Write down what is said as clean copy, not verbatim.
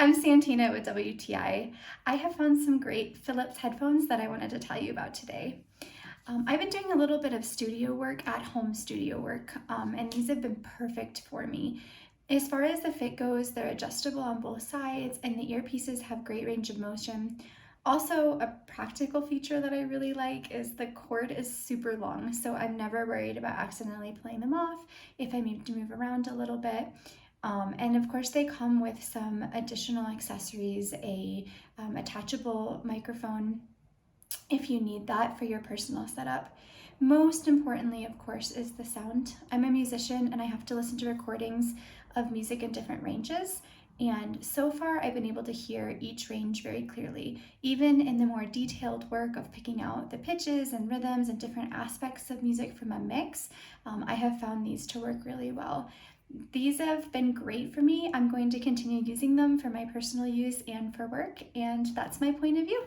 I'm Santina with WTI. I have found some great Philips headphones that I wanted to tell you about today. I've been doing a little bit of studio work, at home studio work, and these have been perfect for me. As far as the fit goes, they're adjustable on both sides, and the earpieces have great range of motion. Also, a practical feature that I really like is the cord is super long, so I'm never worried about accidentally pulling them off if I need to move around a little bit. And of course, they come with some additional accessories, a attachable microphone if you need that for your personal setup. Most importantly, of course, is the sound. I'm a musician and I have to listen to recordings of music in different ranges. And so far, I've been able to hear each range very clearly. Even in the more detailed work of picking out the pitches and rhythms and different aspects of music from a mix, I have found these to work really well. These have been great for me. I'm going to continue using them for my personal use and for work, and that's my point of view.